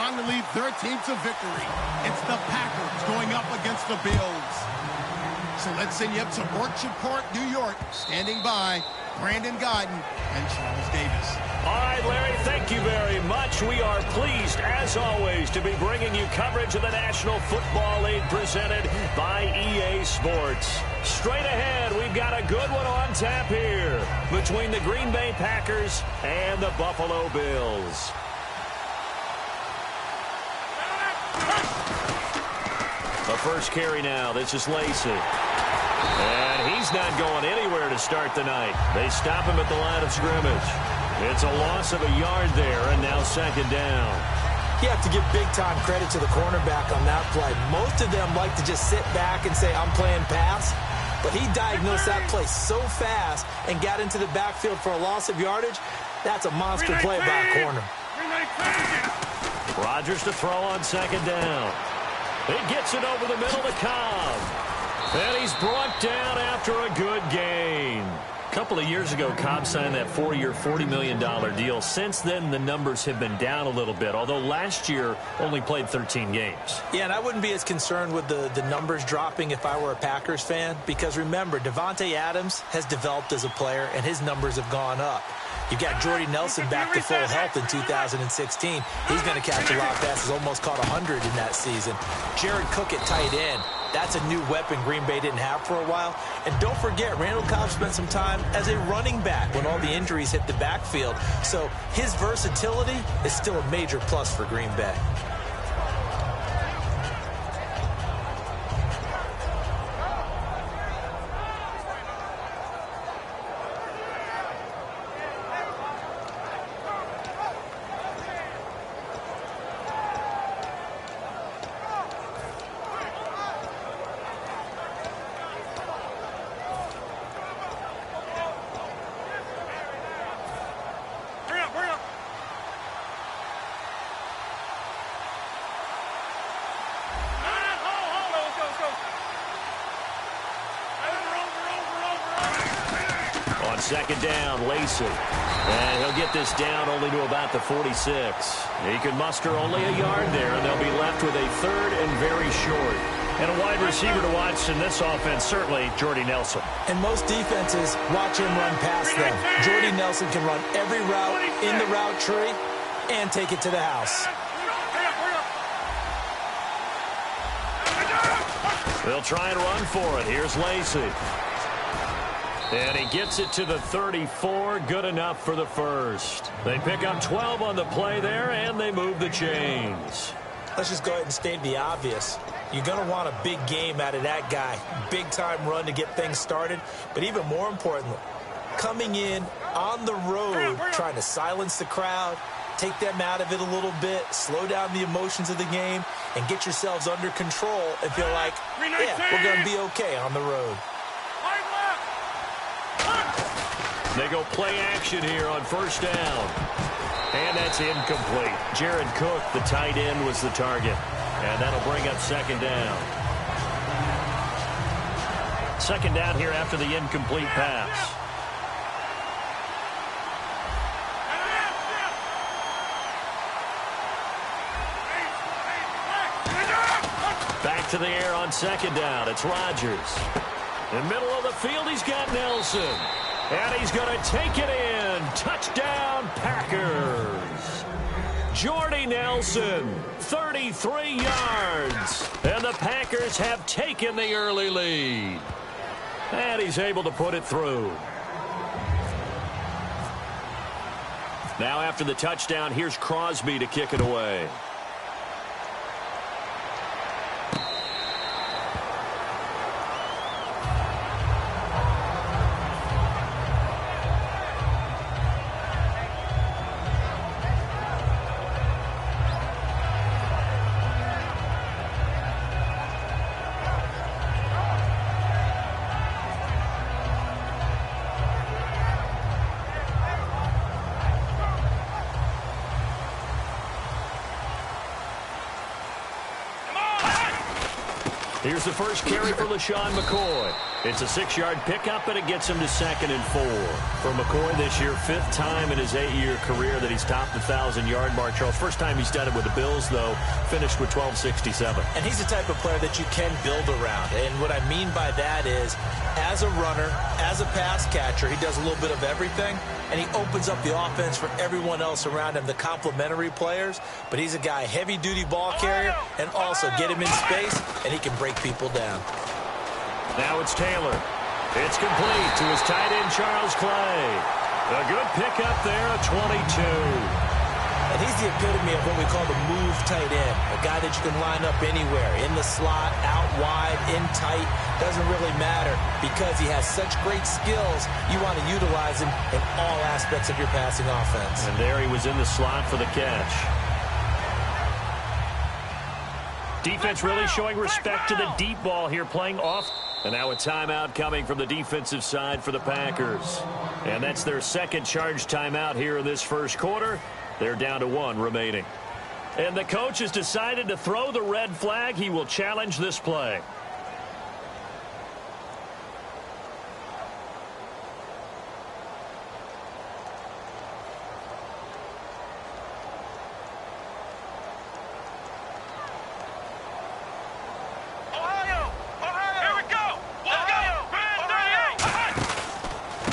trying to lead their team to victory. It's the Packers going up against the Bills. So let's send you up to Orchard Park, New York. Standing by, Brandon Godden and Charles Davis. All right, Larry, thank you very much. We are pleased, as always, to be bringing you coverage of the National Football League presented by EA Sports. Straight ahead, we've got a good one on tap here between the Green Bay Packers and the Buffalo Bills. The first carry now. This is Lacey. And he's not going anywhere to start the night. They stop him at the line of scrimmage. It's a loss of a yard there, and now second down. You have to give big-time credit to the cornerback on that play. Most of them like to just sit back and say, I'm playing pass. But he diagnosed that play so fast and got into the backfield for a loss of yardage. That's a monster play by a corner. Rodgers to throw on second down. He gets it over the middle to Cobb. And he's brought down after a good gain. A couple of years ago, Cobb signed that 4-year, $40 million deal. Since then, the numbers have been down a little bit, although last year only played 13 games. Yeah, and I wouldn't be as concerned with the numbers dropping if I were a Packers fan, because remember, Devontae Adams has developed as a player, and his numbers have gone up. You got Jordy Nelson back to full health in 2016. He's going to catch a lot of passes, almost caught 100 in that season. Jared Cook at tight end. That's a new weapon Green Bay didn't have for a while. And don't forget, Randall Cobb spent some time as a running back when all the injuries hit the backfield. So his versatility is still a major plus for Green Bay. Second down, Lacey. And he'll get this down only to about the 46. He can muster only a yard there, and they'll be left with a third and very short. And a wide receiver to watch in this offense, certainly Jordy Nelson. And most defenses watch him run past them. Jordy Nelson can run every route in the route tree and take it to the house. They'll try and run for it. Here's Lacey. And he gets it to the 34. Good enough for the first. They pick up 12 on the play there, and they move the chains. Let's just go ahead and state the obvious. You're going to want a big game out of that guy. Big-time run to get things started. But even more importantly, coming in on the road, trying to silence the crowd, take them out of it a little bit, slow down the emotions of the game, and get yourselves under control and feel like, yeah, we're going to be okay on the road. They go play action here on first down. And that's incomplete. Jared Cook, the tight end, was the target. And that'll bring up second down. Second down here after the incomplete pass. Back to the air on second down. It's Rodgers. In the middle of the field, he's got Nelson. And he's going to take it in. Touchdown, Packers. Jordy Nelson, 33 yards. And the Packers have taken the early lead. And he's able to put it through. Now after the touchdown, here's Crosby to kick it away. Here's the first carry for LaShawn McCoy. It's a 6-yard pickup, and it gets him to 2nd and 4. For McCoy this year, 5th time in his 8-year career that he's topped the 1,000-yard mark. Charles, first time he's done it with the Bills, though, finished with 1267. And he's the type of player that you can build around. And what I mean by that is, as a runner, as a pass catcher, he does a little bit of everything, and he opens up the offense for everyone else around him, the complementary players. But he's a guy, heavy-duty ball carrier, and also get him in space, and he can break people down. Now it's Taylor. It's complete to his tight end, Charles Clay. A good pickup there, a 22. And he's the epitome of what we call the move tight end, a guy that you can line up anywhere, in the slot, out wide, in tight, doesn't really matter because he has such great skills. You want to utilize him in all aspects of your passing offense. And there he was in the slot for the catch. Defense really showing respect to the deep ball here, playing off. And now a timeout coming from the defensive side for the Packers. And that's their second charge timeout here in this first quarter. They're down to 1 remaining. And the coach has decided to throw the red flag. He will challenge this play.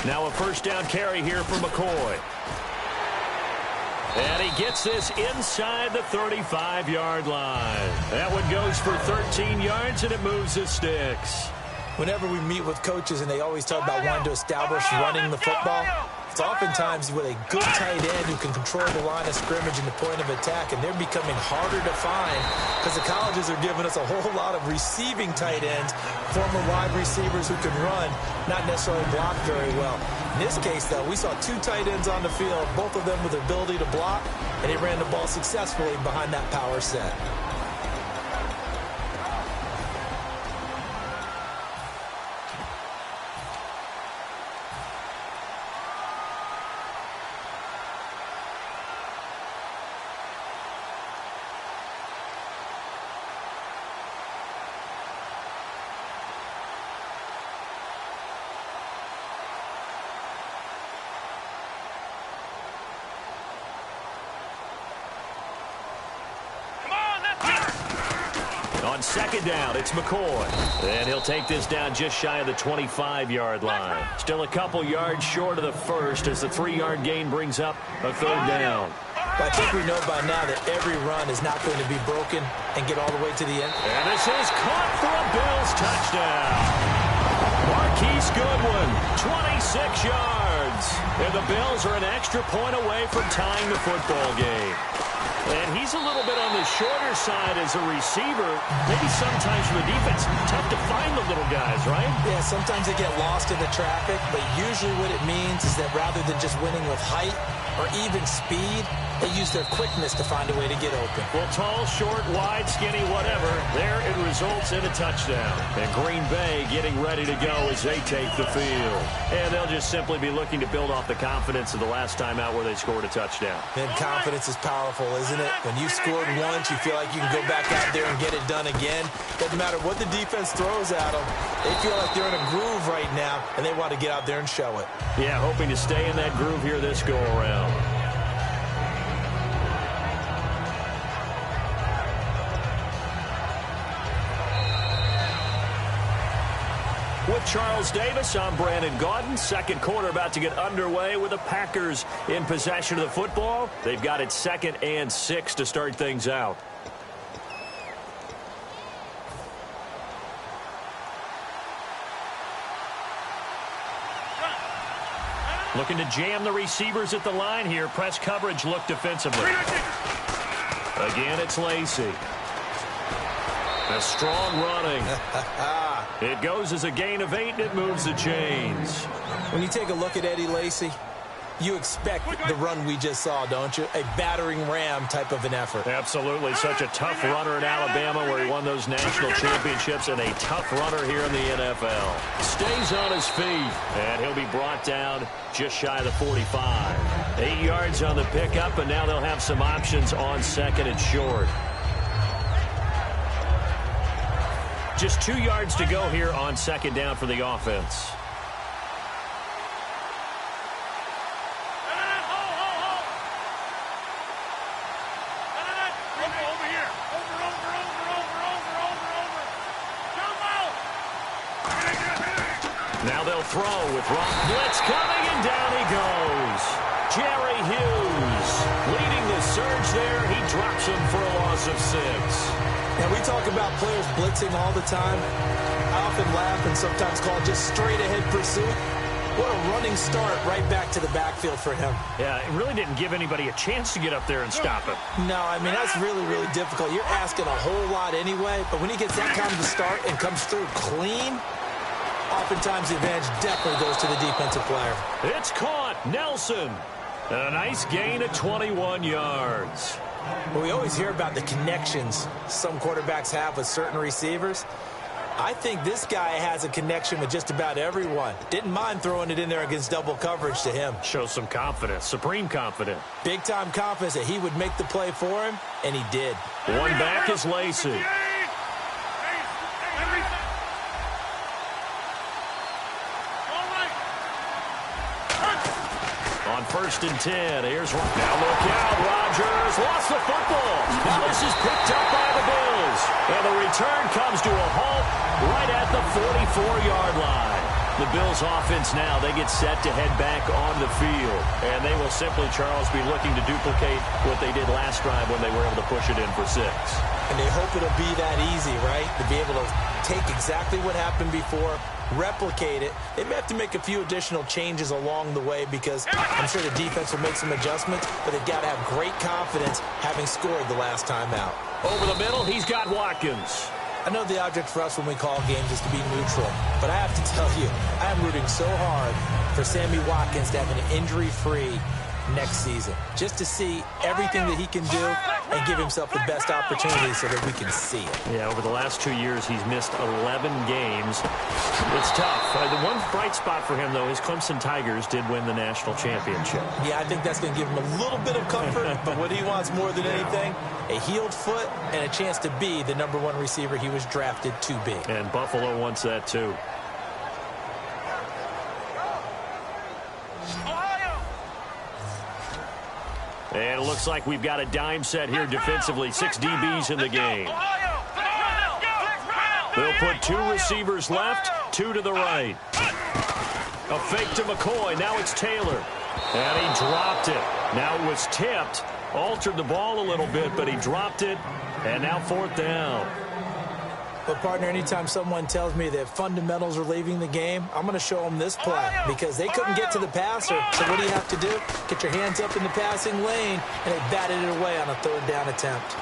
Now a first down carry here for McCoy. And he gets this inside the 35-yard line. That one goes for 13 yards, and it moves the sticks. Whenever we meet with coaches and they always talk about wanting to establish running the football, it's oftentimes with a good tight end who can control the line of scrimmage and the point of attack, and they're becoming harder to find because the colleges are giving us a whole lot of receiving tight ends, former wide receivers who can run, not necessarily block very well. In this case, though, we saw 2 tight ends on the field, both of them with the ability to block, and he ran the ball successfully behind that power set. On second down, it's McCoy. And he'll take this down just shy of the 25-yard line. Still a couple yards short of the first as the 3-yard gain brings up a third down. But I think we know by now that every run is not going to be broken and get all the way to the end. And this is caught for a Bills touchdown. Marquise Goodwin, 26 yards. And the Bills are an extra point away from tying the football game. And he's a little bit on the shorter side as a receiver. Maybe sometimes for the defense, tough to find the little guys, right? Yeah, sometimes they get lost in the traffic, but usually what it means is that rather than just winning with height or even speed, they use their quickness to find a way to get open. Well, tall, short, wide, skinny, whatever, there it results in a touchdown. And Green Bay getting ready to go as they take the field. And they'll just simply be looking to build off the confidence of the last time out where they scored a touchdown. And confidence is powerful, isn't it? When you scored once, you feel like you can go back out there and get it done again. Doesn't matter what the defense throws at them. They feel like they're in a groove right now, and they want to get out there and show it. Yeah, hoping to stay in that groove here this go-around. With Charles Davis, I'm Brandon Gaudin. Second quarter about to get underway with the Packers in possession of the football. They've got it 2nd and 6 to start things out. Looking to jam the receivers at the line here. Press coverage look defensively. Again, it's Lacy. A strong running. It goes as a gain of 8, and it moves the chains. When you take a look at Eddie Lacy, you expect the run we just saw, don't you? A battering ram type of an effort. Absolutely. Such a tough runner in Alabama where he won those national championships, and a tough runner here in the NFL. Stays on his feet, and he'll be brought down just shy of the 45. 8 yards on the pickup, and now they'll have some options on 2nd and short. Just 2 yards to go here on second down for the offense. Now they'll throw with Rock blitz coming, and down he goes. Jerry Hughes leading the surge there. He drops him for a loss of 6. Now, we talk about players blitzing all the time. I often laugh and sometimes call it just straight-ahead pursuit. What a running start right back to the backfield for him. Yeah, it really didn't give anybody a chance to get up there and stop him. No, I mean, that's really, really difficult. You're asking a whole lot anyway, but when he gets that kind of a start and comes through clean, oftentimes the advantage definitely goes to the defensive player. It's caught. Nelson. A nice gain of 21 yards. Well, we always hear about the connections some quarterbacks have with certain receivers. I think this guy has a connection with just about everyone. Didn't mind throwing it in there against double coverage to him. Shows some confidence, supreme confidence. Big-time confidence that he would make the play for him, and he did. One back is Lacey. On 1st and 10, here's one. Now look out, Rodgers lost the football. Now this is picked up by the Bills. And the return comes to a halt right at the 44-yard line. The Bills offense now, they get set to head back on the field. And they will simply, Charles, be looking to duplicate what they did last drive when they were able to push it in for 6. And they hope it'll be that easy, right? To be able to take exactly what happened before, replicate it. They may have to make a few additional changes along the way because I'm sure the defense will make some adjustments, but they've got to have great confidence having scored the last time out. Over the middle, he's got Watkins. I know the object for us when we call games is to be neutral, but I have to tell you, I am rooting so hard for Sammy Watkins to have an injury-free next season, just to see everything that he can do and give himself the best opportunity so that we can see it. Yeah, over the last 2 years, he's missed 11 games. It's tough. The one bright spot for him, though, is Clemson Tigers did win the national championship. Yeah, I think that's going to give him a little bit of comfort, but what he wants more than anything, a healed foot and a chance to be the #1 receiver he was drafted to be. And Buffalo wants that, too. And it looks like we've got a dime set here defensively. 6 DBs in the game. They'll put 2 receivers left, 2 to the right. A fake to McCoy. Now it's Taylor. And he dropped it. Now it was tipped. Altered the ball a little bit, but he dropped it. And now 4th down. But, partner, anytime someone tells me that fundamentals are leaving the game, I'm going to show them this play because they couldn't get to the passer. So what do you have to do? Get your hands up in the passing lane, and they batted it away on a 3rd down attempt.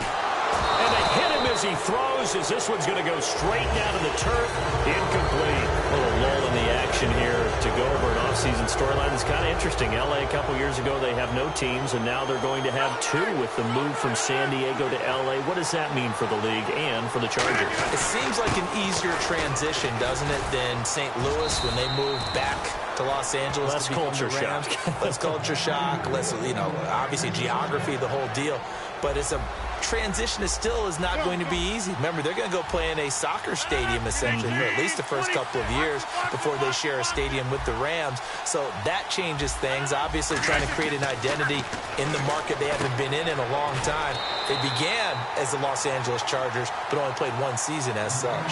And they hit him as he throws, as this one's going to go straight down to the turf. Incomplete. A little lull in the action here to go over an offseason storyline. It's kind of interesting. L.A. a couple years ago, they have no teams, and now they're going to have 2 with the move from San Diego to L.A. What does that mean for the league and for the Chargers? It seems like an easier transition, doesn't it, than St. Louis when they moved back to Los Angeles. Less culture shock. Less culture shock, less, obviously geography, the whole deal. But it's a transition that still is not going to be easy. Remember, they're going to go play in a soccer stadium, essentially, for at least the first couple of years before they share a stadium with the Rams. So that changes things. Obviously, trying to create an identity in the market they haven't been in a long time. They began as the Los Angeles Chargers, but only played 1 season as such.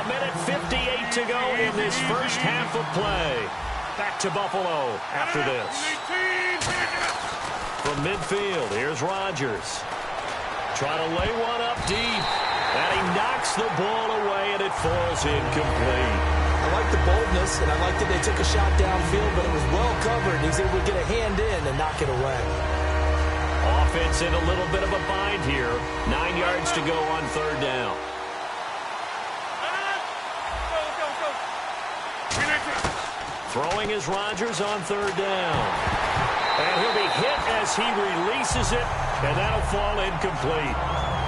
1:58 to go in this first half of play. Back to Buffalo after this. From midfield, here's Rodgers. Trying to lay one up deep. And he knocks the ball away, and it falls incomplete. I like the boldness, and I like that they took a shot downfield, but it was well covered. He was able to get a hand in and knock it away. Offense in a little bit of a bind here. 9 yards to go on 3rd down. Throwing is Rodgers on 3rd down. And he'll be hit as he releases it, and that'll fall incomplete.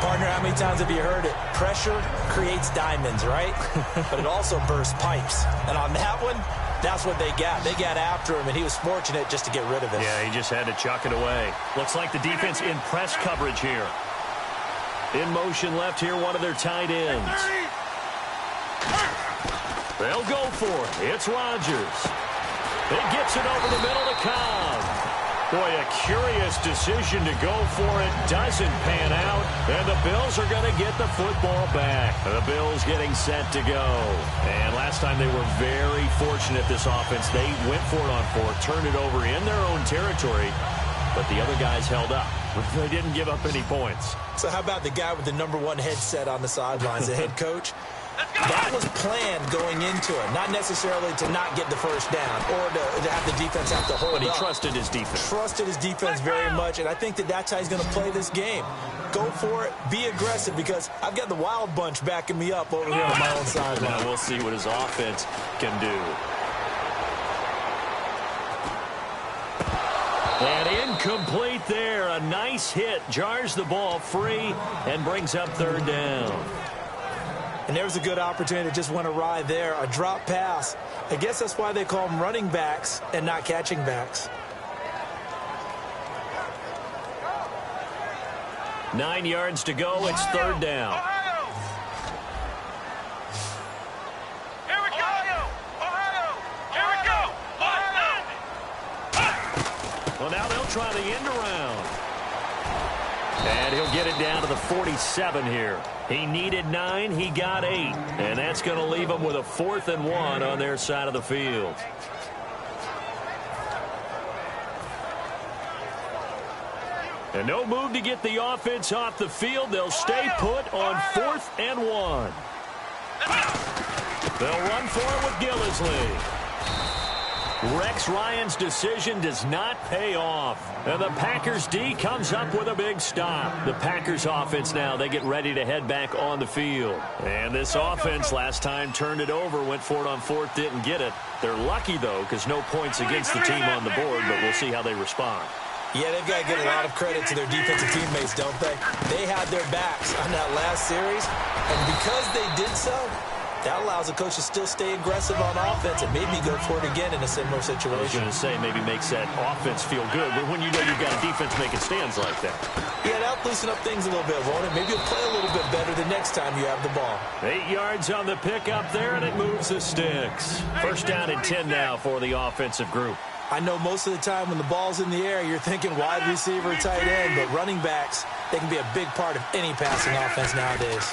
Partner, how many times have you heard it? Pressure creates diamonds, right? But it also bursts pipes. And on that one, that's what they got. They got after him, and he was fortunate just to get rid of it. Yeah, he just had to chuck it away. Looks like the defense in press coverage here. In motion left here, one of their tight ends. They'll go for it. It's Rodgers. He gets it over the middle to Cobb. Boy, a curious decision to go for it. Doesn't pan out. And the Bills are going to get the football back. The Bills getting set to go. And last time they were very fortunate, this offense. They went for it on fourth, turned it over in their own territory. But the other guys held up. They didn't give up any points. So how about the guy with the #1 headset on the sidelines, the head coach? That was planned going into it, not necessarily to not get the first down or to have the defense have to hold up. But he trusted his defense. Trusted his defense very much, and I think that's how he's going to play this game. Go for it, be aggressive, because I've got the wild bunch backing me up over here on my own sideline. Now we'll see what his offense can do. And incomplete there. A nice hit. Jars the ball free and brings up third down. And there's a good opportunity that just went awry there. A drop pass. I guess that's why they call them running backs and not catching backs. 9 yards to go. It's third down. Here we go! Ohio! Here we go! Well, now they'll try the end around. And he'll get it down to the 47 here. He needed 9. He got 8. And that's going to leave him with a 4th and 1 on their side of the field. And no move to get the offense off the field. They'll stay put on 4th and 1. They'll run for it with Gillisley. Rex Ryan's decision does not pay off. And the Packers D comes up with a big stop. The Packers offense now, they get ready to head back on the field. And this offense last time turned it over, went for it on 4th, didn't get it. They're lucky, though, because no points against the team on the board, but we'll see how they respond. Yeah, they've got to give a lot of credit to their defensive teammates, don't they? They had their backs on that last series, and because they did so, that allows the coach to still stay aggressive on offense and maybe go for it again in a similar situation. I was going to say maybe makes that offense feel good, but when you know you've got a defense making stands like that. Yeah, that'll loosen up things a little bit, won't it? Maybe you'll play a little bit better the next time you have the ball. 8 yards on the pickup there, and it moves the sticks. First down and 10 now for the offensive group. I know most of the time when the ball's in the air, you're thinking wide receiver, tight end, but running backs, they can be a big part of any passing offense nowadays.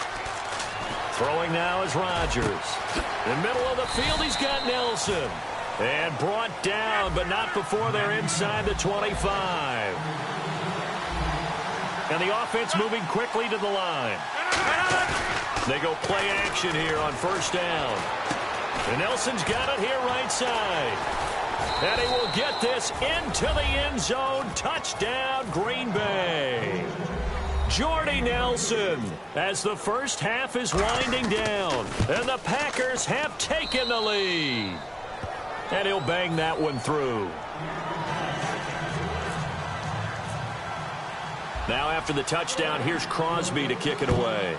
Throwing now is Rodgers. In the middle of the field, he's got Nelson. And brought down, but not before they're inside the 25. And the offense moving quickly to the line. They go play action here on first down. And Nelson's got it here right side. And he will get this into the end zone. Touchdown, Green Bay. Jordy Nelson as the first half is winding down. And the Packers have taken the lead. And he'll bang that one through. Now after the touchdown, here's Crosby to kick it away.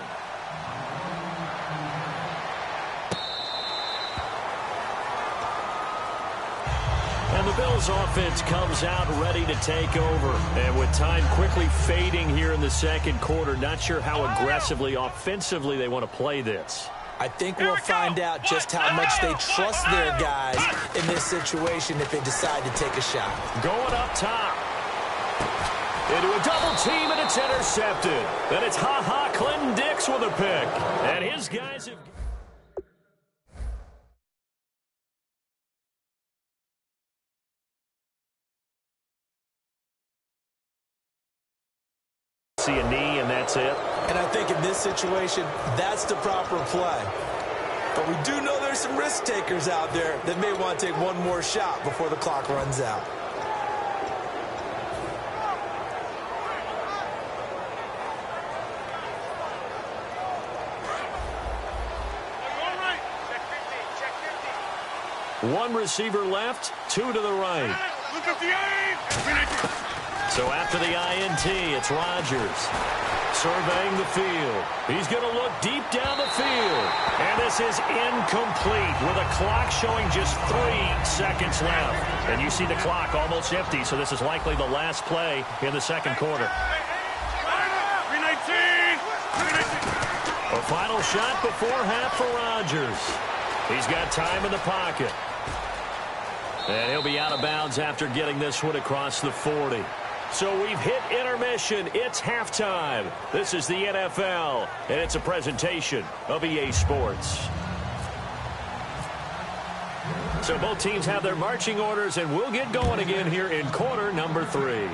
And the Bills offense comes out ready to take over. And with time quickly fading here in the second quarter, not sure how aggressively, offensively they want to play this. I think we'll find out just how much they trust their guys in this situation if they decide to take a shot. Going up top. Into a double team, and it's intercepted. And it's Clinton Dix with a pick. And his guys have... see a knee, and that's it. And I think in this situation, that's the proper play. But we do know there's some risk takers out there that may want to take one more shot before the clock runs out. One receiver left, 2 to the right. Look at the aim! So after the INT, it's Rodgers surveying the field. He's going to look deep down the field. And this is incomplete with a clock showing just 3 seconds left. And you see the clock almost empty, so this is likely the last play in the second quarter. A final shot before half for Rodgers. He's got time in the pocket. And he'll be out of bounds after getting this one across the 40. So we've hit intermission. It's halftime. This is the NFL, and it's a presentation of EA Sports. So both teams have their marching orders, and we'll get going again here in quarter number 3.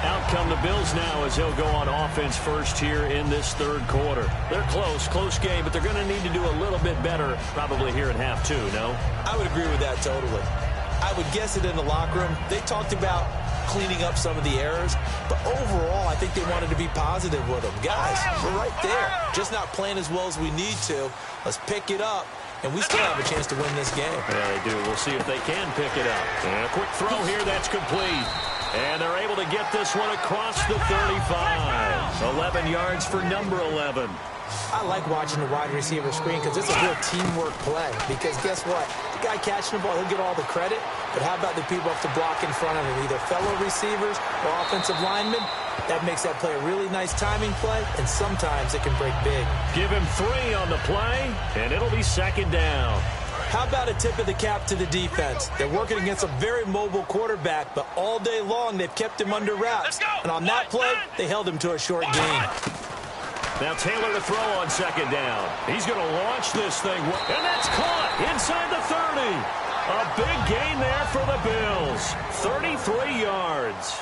Out come the Bills now as they'll go on offense first here in this third quarter. They're close game, but they're going to need to do a little bit better probably here in half 2, no? I would agree with that totally. I would guess it in the locker room. They talked about cleaning up some of the errors, but overall, I think they wanted to be positive with them. Guys, we're right there. Just not playing as well as we need to. Let's pick it up, and we still have a chance to win this game. Yeah, they do. We'll see if they can pick it up. And a quick throw here. That's complete. And they're able to get this one across the 35. 11 yards for number 11. I like watching the wide receiver screen because it's a real teamwork play. Because guess what? The guy catching the ball, he'll get all the credit. But how about the people have to block in front of him, either fellow receivers or offensive linemen? That makes that play a really nice timing play, and sometimes it can break big. Give him 3 on the play, and it'll be second down. How about a tip of the cap to the defense? They're working against a very mobile quarterback, but all day long they've kept him under wraps. And on that play, they held him to a short gain. Now Taylor to throw on second down. He's going to launch this thing, and that's caught inside the 30. A big gain there for the Bills. 33 yards.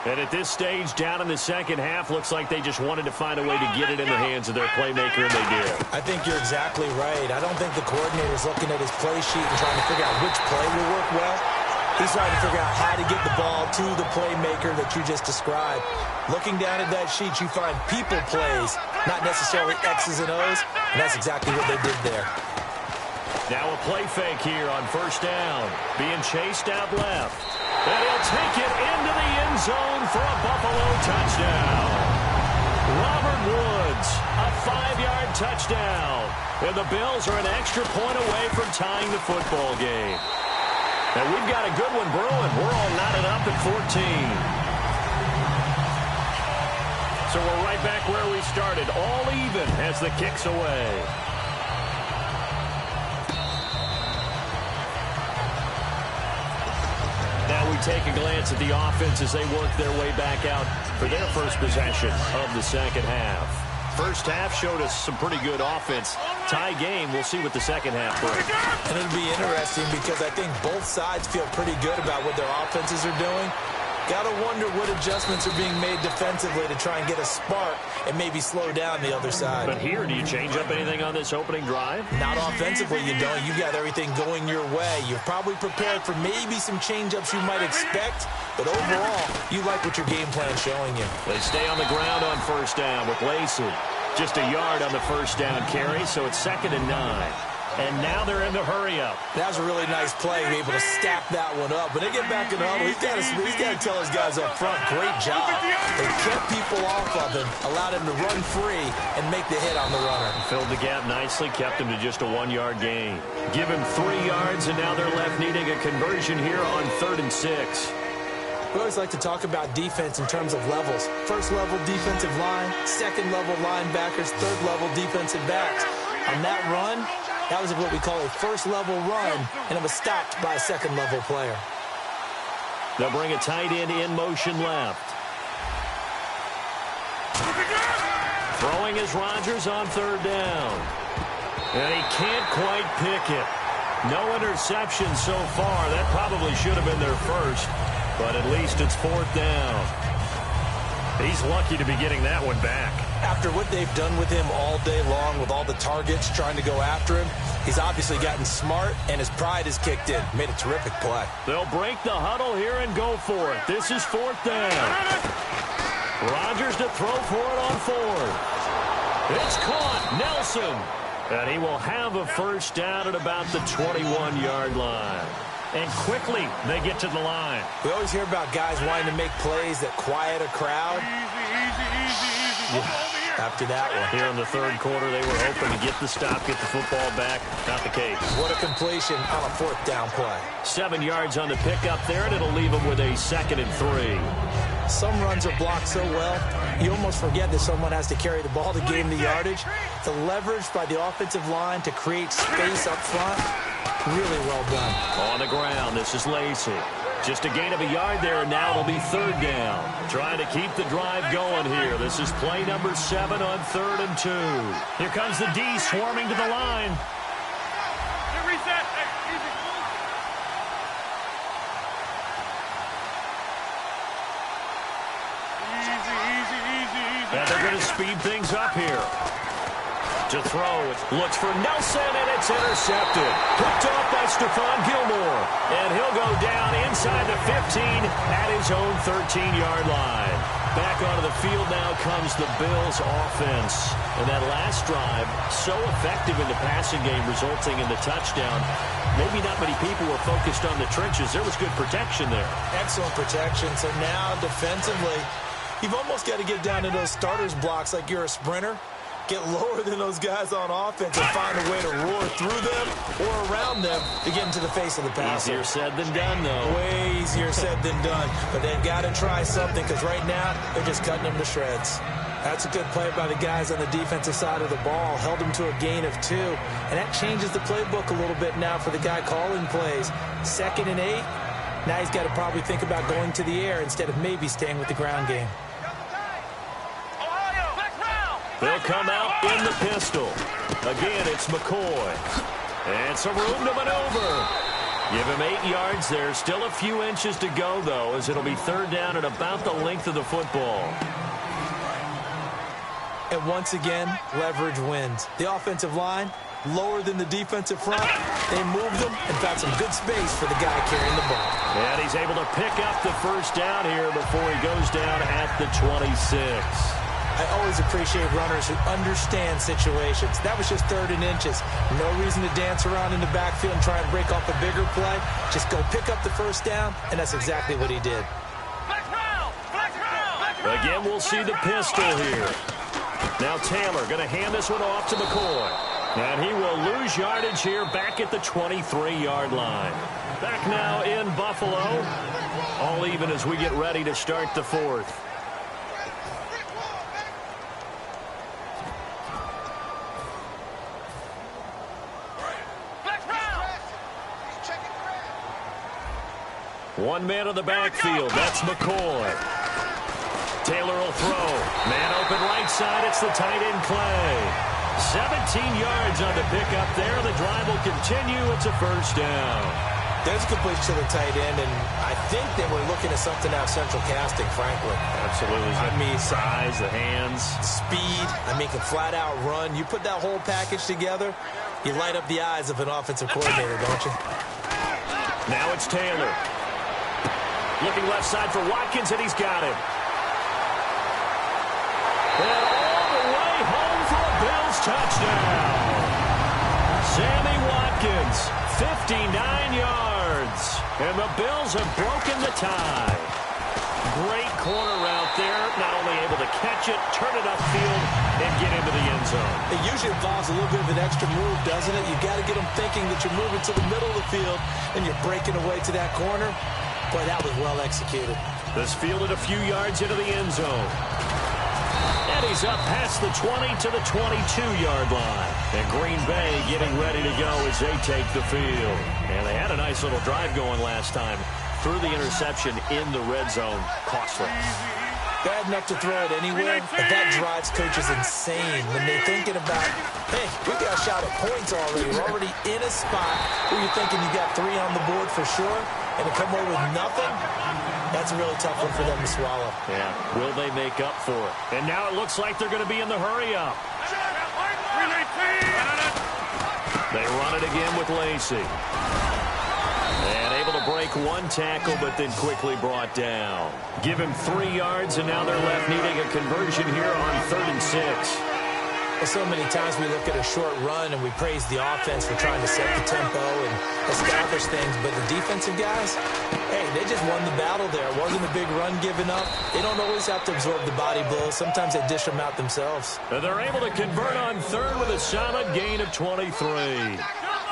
And at this stage, down in the second half, looks like they just wanted to find a way to get it in the hands of their playmaker, and they did. I think you're exactly right. I don't think the coordinator's looking at his play sheet and trying to figure out which play will work well. He's trying to figure out how to get the ball to the playmaker that you just described. Looking down at that sheet, you find people plays, not necessarily X's and O's, and that's exactly what they did there. Now a play fake here on first down. Being chased out left. And he'll take it into the end zone for a Buffalo touchdown. Robert Woods, a 5-yard touchdown. And the Bills are an extra point away from tying the football game. And we've got a good one brewing. We're all knotted up at 14. So we're right back where we started, all even as the kick's away. Now we take a glance at the offense as they work their way back out for their first possession of the second half. First half showed us some pretty good offense. Tie game, we'll see what the second half brings. And it'll be interesting because I think both sides feel pretty good about what their offenses are doing. Got to wonder what adjustments are being made defensively to try and get a spark and maybe slow down the other side. But here, do you change up anything on this opening drive? Not offensively, you don't. You got everything going your way. You're probably prepared for maybe some change-ups you might expect, but overall, you like what your game plan's showing you. They stay on the ground on first down with Lacey. Just a yard on the first down carry, so it's 2nd and 9. And now they're in the hurry-up. That was a really nice play, to be able to stack that one up. When they get back in the huddle, he's got to tell his guys up front, great job. They kept people off of him, allowed him to run free, and make the hit on the runner. Filled the gap nicely, kept him to just a 1-yard gain. Give him 3 yards, and now they're left needing a conversion here on 3rd and 6. We always like to talk about defense in terms of levels. First level defensive line, second level linebackers, third level defensive backs. On that run, that was what we call a first-level run, and it was stopped by a second-level player. They'll bring a tight end in motion left. Throwing is Rodgers on 3rd down. And he can't quite pick it. No interception so far. That probably should have been their first, but at least it's 4th down. He's lucky to be getting that one back. After what they've done with him all day long with all the targets trying to go after him, he's obviously gotten smart, and his pride has kicked in. Made a terrific play. They'll break the huddle here and go for it. This is 4th down. Rodgers to throw for it on 4th. It's caught. Nelson. And he will have a first down at about the 21-yard line. And quickly, they get to the line. We always hear about guys wanting to make plays that quiet a crowd. After that one. Here in the third quarter, they were hoping to get the stop, get the football back. Not the case. What a completion on a 4th down play. 7 yards on the pickup there, and it'll leave them with a 2nd and 3. some runs are blocked so well, you almost forget that someone has to carry the ball to gain the yardage. The leverage by the offensive line to create space up front, really well done. On the ground, this is Lacey. Just a gain of a yard there, and now it'll be third down. Trying to keep the drive going here. This is play number 7 on 3rd and 2. Here comes the D swarming to the line. Reset. Easy. And they're going to speed things up here. To throw, looks for Nelson, and it's intercepted. Picked off by Stephon Gilmore. And he'll go down inside the 15 at his own 13-yard line. Back onto the field now comes the Bills offense. And that last drive, so effective in the passing game, resulting in the touchdown. Maybe not many people were focused on the trenches. There was good protection there. Excellent protection. So now defensively, you've almost got to get down to those starters blocks like you're a sprinter. Get lower than those guys on offense and find a way to roar through them or around them to get into the face of the passer. Easier said than done, though. Way easier said than done. But they've got to try something because right now they're just cutting them to shreds. That's a good play by the guys on the defensive side of the ball. Held them to a gain of 2. And that changes the playbook a little bit now for the guy calling plays. 2nd and 8. Now he's got to probably think about going to the air instead of maybe staying with the ground game. They'll come out in the pistol. Again, it's McCoy. And some room to maneuver. Give him 8 yards there. Still a few inches to go, though, as it'll be third down at about the length of the football. And once again, leverage wins. The offensive line, lower than the defensive front. They moved them and found some good space for the guy carrying the ball. And he's able to pick up the first down here before he goes down at the 26. I always appreciate runners who understand situations. That was just 3rd and inches. No reason to dance around in the backfield and try and break off a bigger play. Just go pick up the first down, and that's exactly what he did. Again, we'll see the pistol here. Now Taylor going to hand this one off to McCoy. And he will lose yardage here back at the 23-yard line. Back now in Buffalo. All even as we get ready to start the 4th. One man on the backfield. That's McCoy. Taylor will throw. Man open right side. It's the tight end Clay. 17 yards on the pickup there. The drive will continue. It's a first down. There's completion to the tight end, and I think they were looking at something out of central casting, frankly. Absolutely. I mean, size, the hands. Speed. I mean, can flat out run. You put that whole package together, you light up the eyes of an offensive coordinator, don't you? Now it's Taylor. Looking left side for Watkins, and he's got him. And all the way home for a Bills touchdown. Sammy Watkins, 59 yards. And the Bills have broken the tie. Great corner route there. Not only able to catch it, turn it upfield, and get into the end zone. It usually involves a little bit of an extra move, doesn't it? You've got to get them thinking that you're moving to the middle of the field, and you're breaking away to that corner. Boy, that was well executed. This fielded a few yards into the end zone. And he's up past the 20 to the 22-yard line. And Green Bay getting ready to go as they take the field. And they had a nice little drive going last time. Threw the interception in the red zone. Costly. Bad enough to throw it anywhere, but that drives coaches insane when they're thinking about, hey, we got a shot at points already. We're already in a spot where you're thinking you got 3 on the board for sure, and to come away with nothing, that's a really tough one for them to swallow. Yeah, will they make up for it? And now it looks like they're going to be in the hurry-up. They run it again with Lacey. And able to break one tackle, but then quickly brought down. Give him 3 yards, and now they're left needing a conversion here on 3rd and 6. Well, so many times we look at a short run and we praise the offense for trying to set the tempo and establish things, but the defensive guys, hey, they just won the battle there. It wasn't a big run given up. They don't always have to absorb the body blows. Sometimes they dish them out themselves. And they're able to convert on 3rd with a solid gain of 23.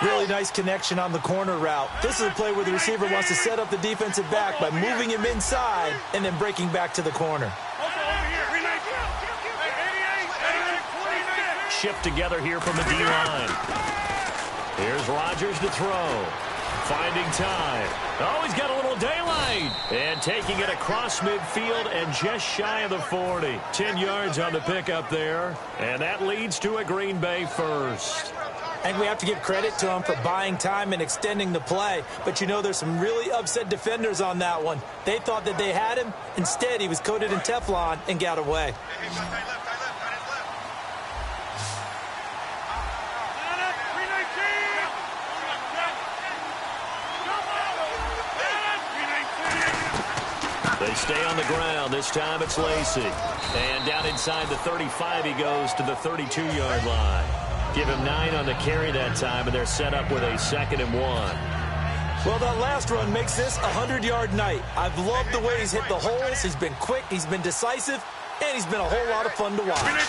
Really nice connection on the corner route. This is a play where the receiver wants to set up the defensive back by moving him inside and then breaking back to the corner. Shift together here from the D-line. Here's Rodgers to throw. Finding time. Oh, he's got a little daylight. And taking it across midfield and just shy of the 40. 10 yards on the pickup there. And that leads to a Green Bay first. I think we have to give credit to him for buying time and extending the play. But, you know, there's some really upset defenders on that one. They thought that they had him. Instead, he was coated in Teflon and got away. They stay on the ground. This time it's Lacy. And down inside the 35, he goes to the 32-yard line. Give him 9 on the carry that time, and they're set up with a 2nd and 1. Well, that last run makes this a 100-yard night. I've loved the way he's hit the holes. He's been quick, he's been decisive, and he's been a whole lot of fun to watch.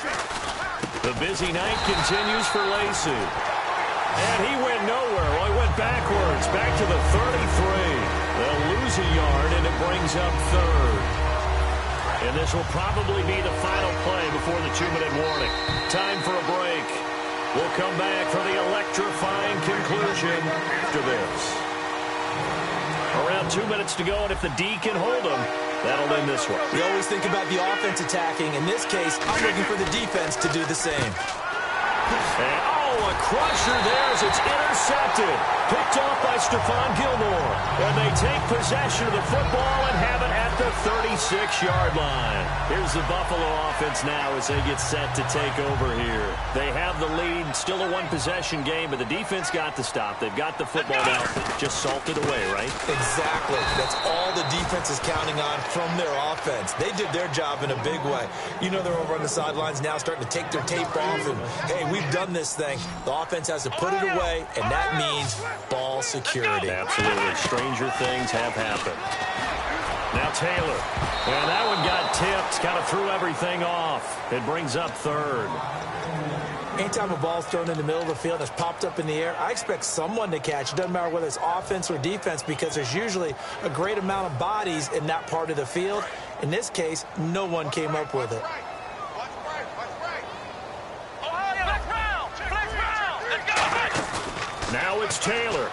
The busy night continues for Lacy. And he went nowhere. Well, he went backwards, back to the 33. They'll lose a yard, and it brings up 3rd. And this will probably be the final play before the 2-minute warning. Time for a break. We'll come back for the electrifying conclusion after this. Around 2 minutes to go, and if the D can hold them, that'll end this one. We always think about the offense attacking. In this case, I'm looking for the defense to do the same. And, a crusher there as it's intercepted. Picked off by Stephon Gilmore. And they take possession of the football and have it at the 36-yard line. Here's the Buffalo offense now as they get set to take over here. They have the lead. Still a one-possession game, but the defense got the stop. They've got the football now. Just salted away, right? Exactly. That's all the defense is counting on from their offense. They did their job in a big way. You know, they're over on the sidelines now starting to take their tape off and, hey, we've done this thing. The offense has to put it away, and that means ball security. Absolutely. Stranger things have happened. Now Taylor. And that one got tipped. Kind of threw everything off. It brings up 3rd. Anytime a ball's thrown in the middle of the field and it's popped up in the air, I expect someone to catch. It doesn't matter whether it's offense or defense because there's usually a great amount of bodies in that part of the field. In this case, no one came up with it. Now it's Taylor.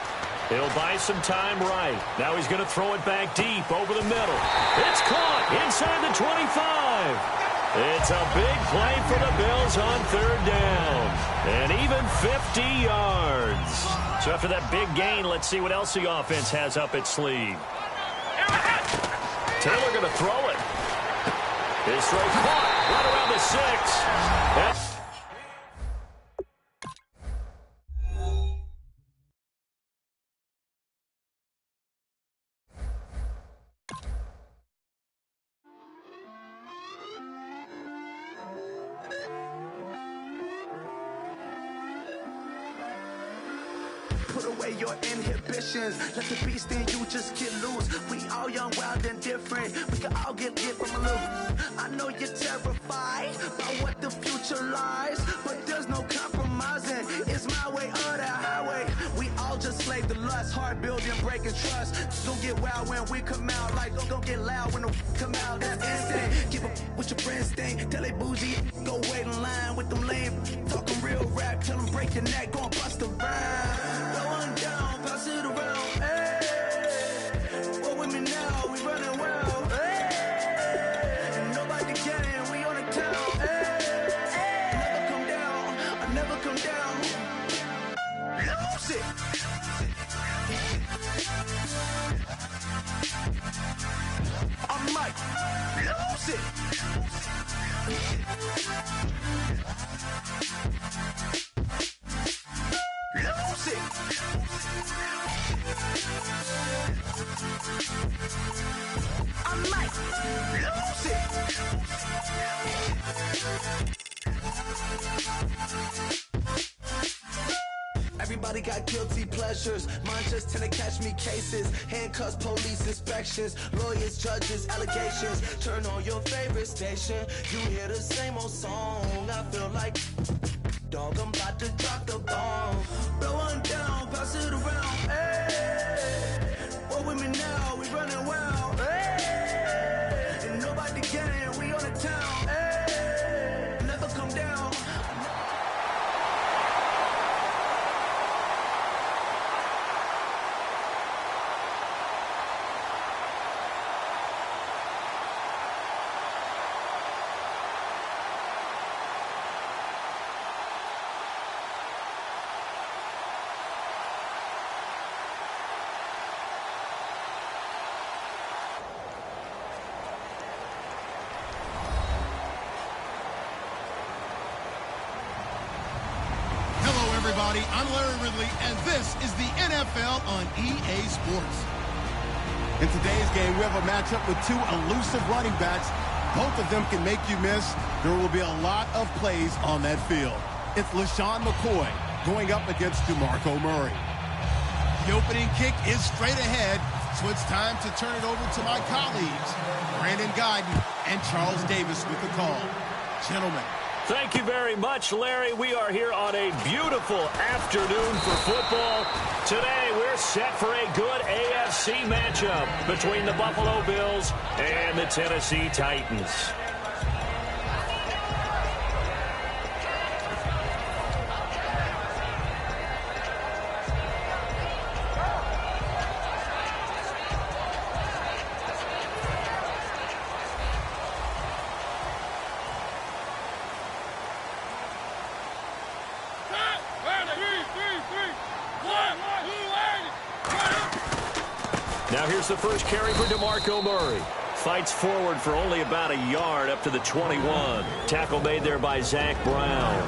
He'll buy some time right. Now he's going to throw it back deep over the middle. It's caught inside the 25. It's a big play for the Bills on 3rd down. And even 50 yards. So after that big gain, let's see what else the offense has up its sleeve. Taylor going to throw it. His throw caught right around the 6. Put away your inhibitions. Let the beast in you just get loose. We all young, wild, and different. We can all get lit from a little. I know you're terrified by what the future lies, but there's no compromising. It's my way or the highway. We all just slave the lust, hard building, breaking trust. Don't get wild when we come out. Like, don't get loud when the come out. That's instant. Keep up with your friends thing. Tell they bougie, go wait in line with them lame. Talking real rap, tell them break your neck, go and bust a rhyme. Going down, pass it around, hey. What with me now, we running wild, hey. Nobody can, we on the town, hey. Never come down, I never come down. Lose it. I'm Mike, lose it. Lose it. I might lose it. Everybody got guilty pleasures. Mine just tend to catch me cases. Handcuffs, police inspections, lawyers, judges, allegations. Turn on your favorite station. You hear the same old song. I feel like dog, I'm about to drop the bomb. Blow one down, pass it around. Hey, what with me now? We running wild. Hey, and nobody can. We on the town. Hey, never come down. Everybody, I'm Larry Ridley, and this is the NFL on EA Sports. In today's game, we have a matchup with two elusive running backs. Both of them can make you miss. There will be a lot of plays on that field. It's LaShawn McCoy going up against DeMarco Murray. The opening kick is straight ahead, so it's time to turn it over to my colleagues, Brandon Gaudin and Charles Davis with the call. Gentlemen. Thank you very much, Larry. We are here on a beautiful afternoon for football. Today, we're set for a good AFC matchup between the Buffalo Bills and the Tennessee Titans. Now here's the first carry for DeMarco Murray. Fights forward for only about a yard up to the 21. Tackle made there by Zach Brown.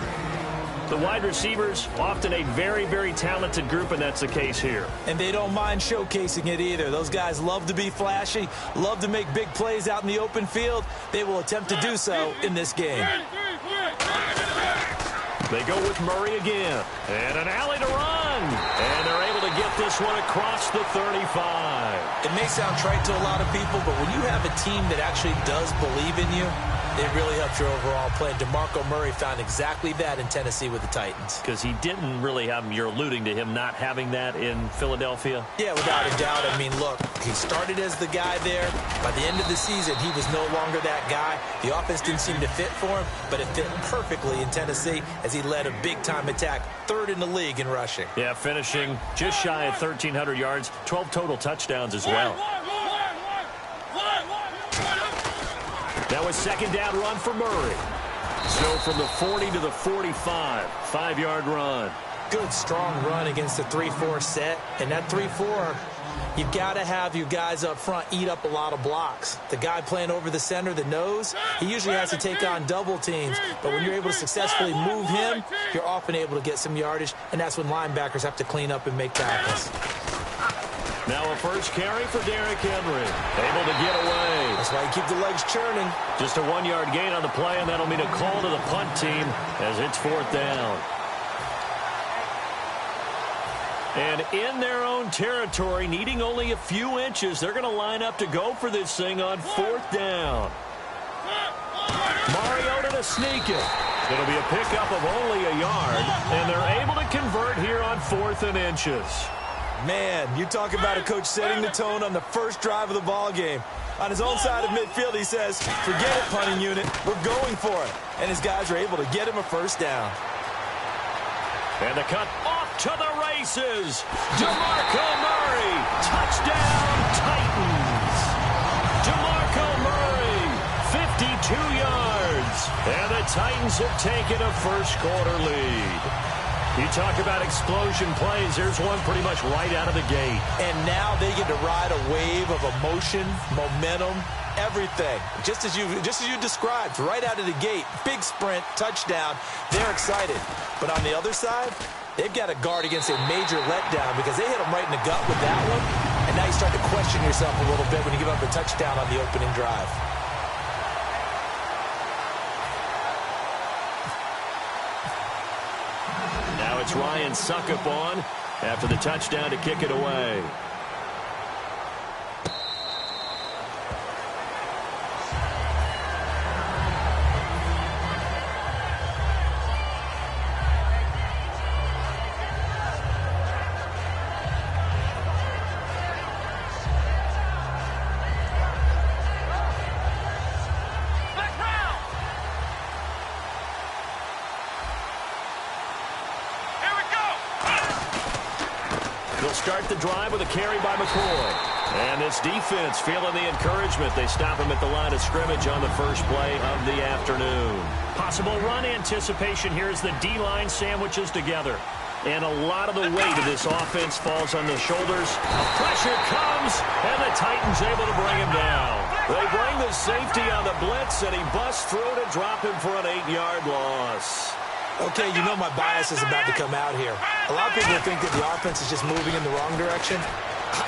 The wide receivers, often a very, very talented group, and that's the case here. And they don't mind showcasing it either. Those guys love to be flashy, love to make big plays out in the open field. They will attempt to do so in this game. They go with Murray again. And an alley to run. And they're able to get this one across the 35. It may sound trite to a lot of people, but when you have a team that actually does believe in you, it really helps your overall play. DeMarco Murray found exactly that in Tennessee with the Titans. Because he didn't really have, you're alluding to him not having that in Philadelphia? Yeah, without a doubt. I mean, look, he started as the guy there. By the end of the season, he was no longer that guy. The offense didn't seem to fit for him, but it fit perfectly in Tennessee as he led a big-time attack, third in the league in rushing. Yeah, finishing just shy of 1,300 yards, 12 total touchdowns as well. Now a second down run for Murray. So from the 40 to the 45, 5-yard run. Good, strong run against the 3-4 set. And that 3-4, you've got to have your guys up front eat up a lot of blocks. The guy playing over the center, the nose, he usually has to take on double teams. But when you're able to successfully move him, you're often able to get some yardage. And that's when linebackers have to clean up and make tackles. Now a first carry for Derrick Henry. Able to get away. That's why you keep the legs churning. Just a 1-yard gain on the play, and that'll mean a call to the punt team as it's 4th down. And in their own territory, needing only a few inches, they're going to line up to go for this thing on 4th down. Mariota to sneak it. It'll be a pickup of only a yard, and they're able to convert here on 4th and inches. Man, you talk about a coach setting the tone on the first drive of the ball game. On his own side of midfield, he says, forget it, punting unit, we're going for it. And his guys are able to get him a first down. And the cut off to the races. DeMarco Murray, touchdown Titans. DeMarco Murray, 52 yards. And the Titans have taken a first-quarter lead. You talk about explosion plays. Here's one pretty much right out of the gate. And now they get to ride a wave of emotion, momentum, everything. Just as you described, right out of the gate. Big sprint, touchdown. They're excited. But on the other side, they've got to guard against a major letdown because they hit them right in the gut with that one. And now you start to question yourself a little bit when you give up a touchdown on the opening drive. Now it's Ryan Suckup on after the touchdown to kick it away. start the drive with a carry by McCoy. And this defense feeling the encouragement. They stop him at the line of scrimmage on the first play of the afternoon. Possible run anticipation here as the D-line sandwiches together. And a lot of the weight of this offense falls on the shoulders. Pressure comes, and the Titans able to bring him down. They bring the safety on the blitz, and he busts through to drop him for an 8-yard loss. Okay, you know my bias is about to come out here. A lot of people think that the offense is just moving in the wrong direction.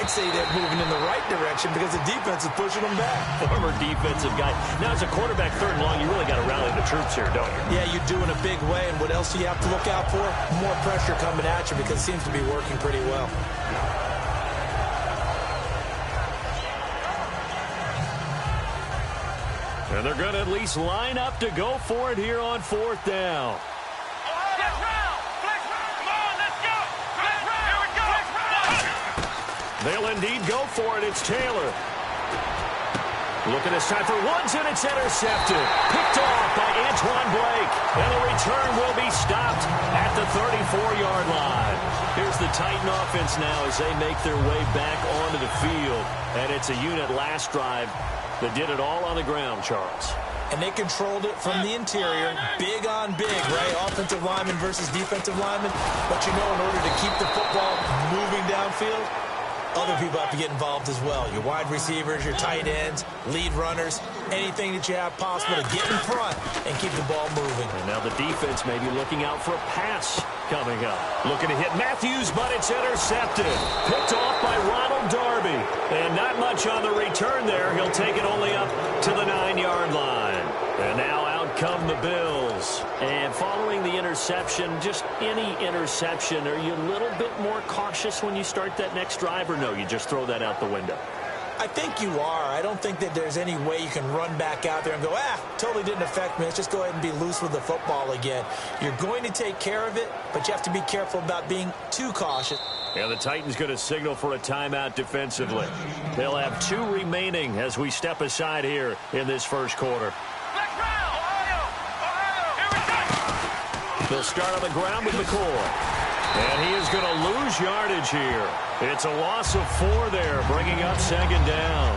I'd say they're moving in the right direction because the defense is pushing them back. Former defensive guy. Now, as a quarterback, 3rd and long, you really got to rally the troops here, don't you? Yeah, you do in a big way. And what else do you have to look out for? More pressure coming at you because it seems to be working pretty well. And they're going to at least line up to go for it here on 4th down. They'll indeed go for it. It's Taylor. Looking this time for Woods, and it's intercepted. Picked off by Antoine Blake. And the return will be stopped at the 34-yard line. Here's the Titan offense now as they make their way back onto the field. And it's a unit last drive that did it all on the ground, Charles. And they controlled it from the interior, big on big, right? Offensive lineman versus defensive lineman. But you know, in order to keep the football moving downfield, other people have to get involved as well. Your wide receivers, your tight ends, lead runners, anything that you have possible to get in front and keep the ball moving. And now the defense may be looking out for a pass coming up. Looking to hit Matthews, but it's intercepted. Picked off by Ronald Darby. And not much on the return there. He'll take it only up to the 9-yard line. And now out come the Bills. And following the interception, just any interception, are you a little bit more cautious when you start that next drive, or no, you just throw that out the window? I think you are. I don't think that there's any way you can run back out there and go, totally didn't affect me. Let's just go ahead and be loose with the football again. You're going to take care of it, but you have to be careful about being too cautious. And the Titans going to signal for a timeout defensively. They'll have 2 remaining as we step aside here in this first quarter. They'll start on the ground with McCoy. And he is going to lose yardage here. It's a loss of 4 there, bringing up 2nd down.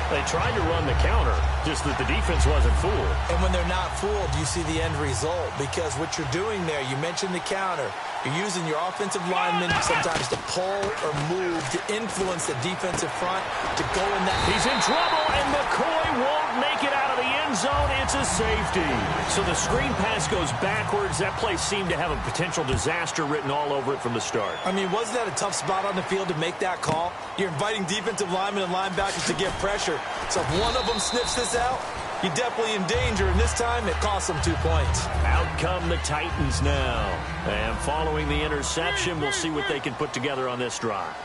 They tried to run the counter, just that the defense wasn't fooled. And when they're not fooled, you see the end result. Because what you're doing there, you mentioned the counter. You're using your offensive linemen sometimes to pull or move to influence the defensive front to go in that. He's in trouble, and McCoy won't make it out of the end zone. It's a safety. So the screen pass goes backwards. That play seemed to have a potential disaster written all over it from the start. I mean, wasn't that a tough spot on the field to make that call? You're inviting defensive linemen and linebackers to get pressure. So if one of them sniffs this out, you're definitely in danger, and this time it costs them 2 points. Out come the Titans now. And following the interception, we'll see what they can put together on this drive.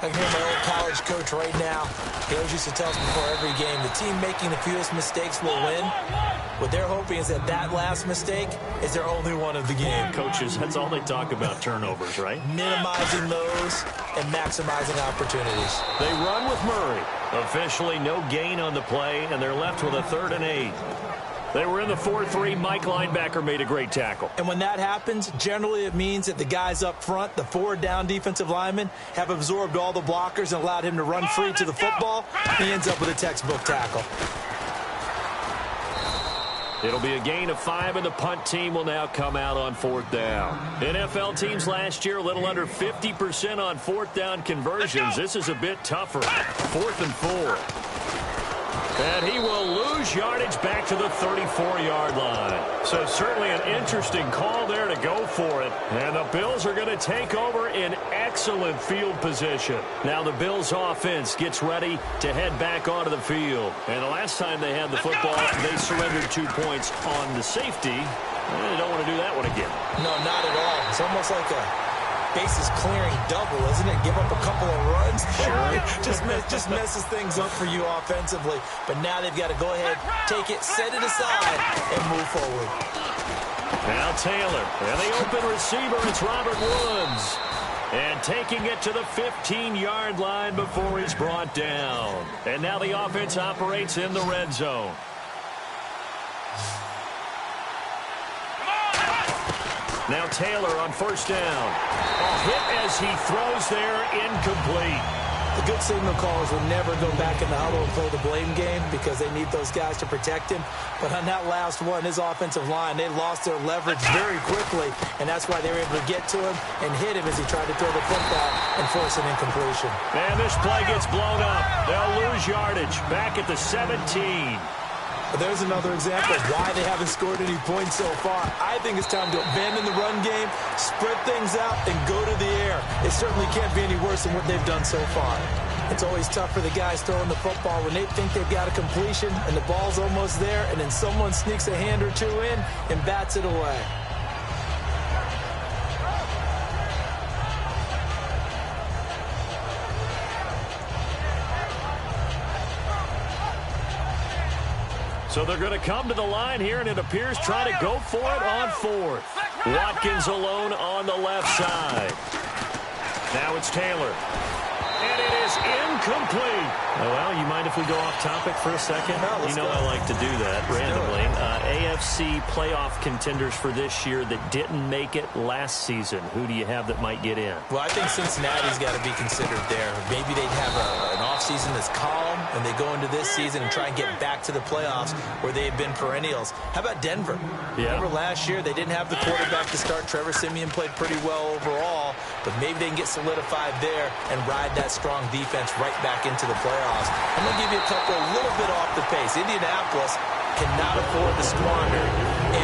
I can hear my old college coach right now. He always used to tell us before every game, the team making the fewest mistakes will win. What they're hoping is that that last mistake is their only one of the game. Coaches, that's all they talk about, turnovers, right? Minimizing those and maximizing opportunities. They run with Murray. Officially no gain on the play, and they're left with a 3rd and 8. They were in the 4-3. Mike linebacker made a great tackle. And when that happens, generally it means that the guys up front, the 4 down defensive linemen, have absorbed all the blockers and allowed him to run free to the football. He ends up with a textbook tackle. It'll be a gain of 5, and the punt team will now come out on 4th down. NFL teams last year a little under 50% on 4th down conversions. This is a bit tougher. 4th and 4. And he will lose yardage back to the 34-yard line. So certainly an interesting call there to go for it. And the Bills are going to take over in excellent field position. Now the Bills offense gets ready to head back onto the field. And the last time they had the football, they surrendered 2 points on the safety. They don't want to do that one again. No, not at all. It's almost like a bases clearing double, isn't it? Give up a couple of runs. Sure. just messes things up for you offensively. But now they've got to go ahead, take it, set it aside, and move forward. Now Taylor, and the open receiver, it's Robert Woods. And taking it to the 15-yard line before he's brought down. And now the offense operates in the red zone. Now Taylor on first down. Hit as he throws there, incomplete. The good signal callers will never go back in the huddle and play the blame game because they need those guys to protect him. But on that last one, his offensive line, they lost their leverage very quickly, and that's why they were able to get to him and hit him as he tried to throw the football and force an incompletion. And this play gets blown up. They'll lose yardage back at the 17. But there's another example of why they haven't scored any points so far. I think it's time to abandon the run game, spread things out, and go to the air. It certainly can't be any worse than what they've done so far. It's always tough for the guys throwing the football when they think they've got a completion and the ball's almost there, and then someone sneaks a hand or two in and bats it away. So they're going to come to the line here, and it appears try to go for it on fourth. Watkins alone on the left side. Now it's Taylor. And it is incomplete. Oh, well, you mind if we go off topic for a second? No, you know go. I like to do that randomly. AFC playoff contenders for this year that didn't make it last season. Who do you have that might get in? Well, I think Cincinnati's got to be considered there. Maybe they'd have an offseason that's calm, and they go into this season and try and get back to the playoffs where they've been perennials. How about Denver? Yeah. Remember last year, they didn't have the quarterback to start. Trevor Siemian played pretty well overall, but maybe they can get solidified there and ride that strong defense right back into the playoffs. I'm going to give you a couple a little bit off the pace. Indianapolis cannot afford to squander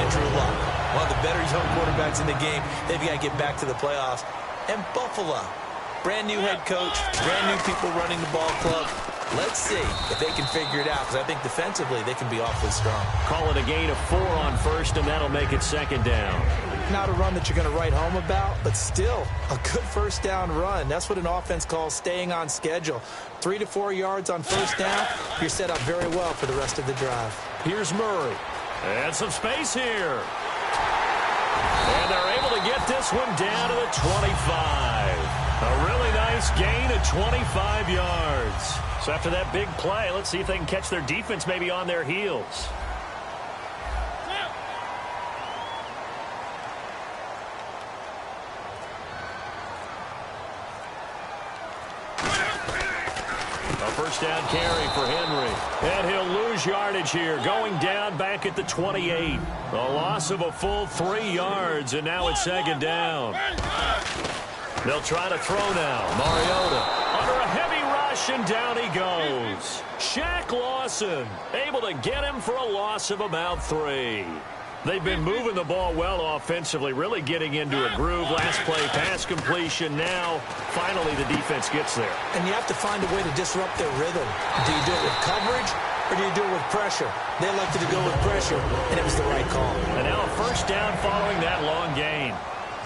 Andrew Luck, one of the better young quarterbacks in the game. They've got to get back to the playoffs. And Buffalo, brand new head coach, brand new people running the ball club. Let's see if they can figure it out, because I think defensively they can be awfully strong. Call it a gain of 4 on first, and that'll make it second down. Not a run that you're going to write home about, but still a good first down run. That's what an offense calls staying on schedule. 3 to 4 yards on first down, you're set up very well for the rest of the drive. Here's Murray. And some space here. And they're able to get this one down to the 25. A really nice gain of 25 yards. So after that big play, let's see if they can catch their defense maybe on their heels. A first down carry for Henry. And he'll lose yardage here, going down back at the 28. A loss of a full 3 yards, and now it's second down. They'll try to throw now. Mariota under a heavy rush, and down he goes. Shaq Lawson able to get him for a loss of about 3. They've been moving the ball well offensively, really getting into a groove. Last play, pass completion. Now, finally, the defense gets there. And you have to find a way to disrupt their rhythm. Do you do it with coverage, or do you do it with pressure? They elected to go with pressure, and it was the right call. And now a first down following that long gain.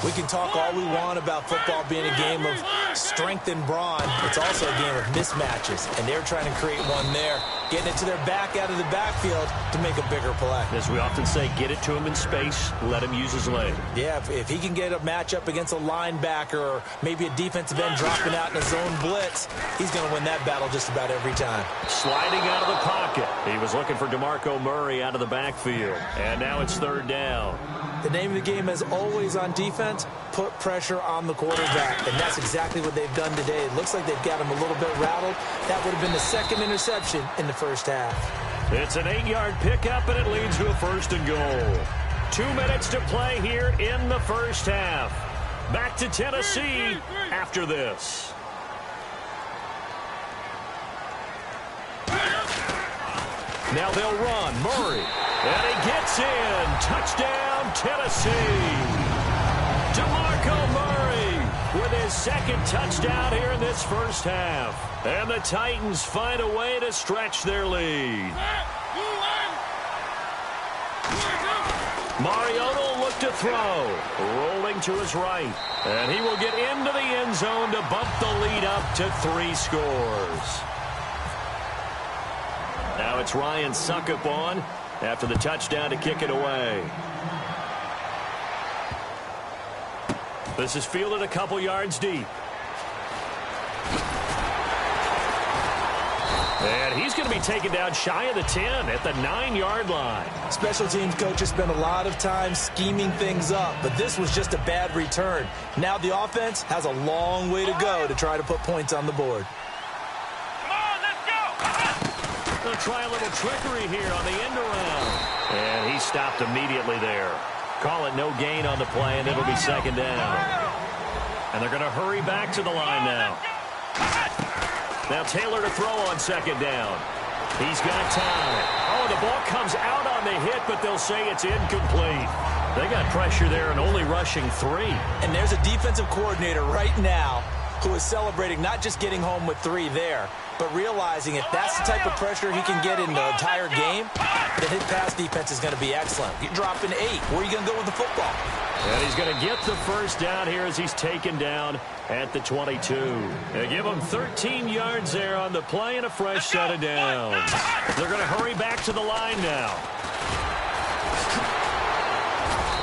We can talk all we want about football being a game of strength and brawn. It's also a game of mismatches, and they're trying to create one there, getting it to their back out of the backfield to make a bigger play. As we often say, get it to him in space, let him use his leg. Yeah, if he can get a matchup against a linebacker or maybe a defensive end dropping out in a zone blitz, he's going to win that battle just about every time. Sliding out of the pocket. He was looking for DeMarco Murray out of the backfield, and now it's third down. The name of the game is always on defense, put pressure on the quarterback. And that's exactly what they've done today. It looks like they've got him a little bit rattled. That would have been the second interception in the first half. It's an 8-yard pickup, and it leads to a first and goal. 2 minutes to play here in the first half. Back to Tennessee after this. Now they'll run. Murray. And he gets in. Touchdown, Tennessee. DeMarco Murray with his second touchdown here in this first half. And the Titans find a way to stretch their lead. Mariota will look to throw. Rolling to his right. And he will get into the end zone to bump the lead up to 3 scores. Now it's Ryan Suckup on after the touchdown to kick it away. This is fielded a couple yards deep. And he's going to be taken down shy of the 10 at the 9-yard line. Special teams coaches spend a lot of time scheming things up, but this was just a bad return. Now the offense has a long way to go to try to put points on the board. Come on, let's go. They'll try a little trickery here on the end around. And he stopped immediately there. Call it no gain on the play, and it'll be second down. And they're going to hurry back to the line now. Now Taylor to throw on second down. He's got time. Oh, the ball comes out on the hit, but they'll say it's incomplete. They got pressure there and only rushing 3. And there's a defensive coordinator right now who is celebrating not just getting home with 3 there, but realizing if that's the type of pressure he can get in the entire game, then his pass defense is going to be excellent. You're dropping 8. Where are you going to go with the football? And he's going to get the first down here as he's taken down at the 22. They give him 13 yards there on the play and a fresh set of downs. They're going to hurry back to the line now.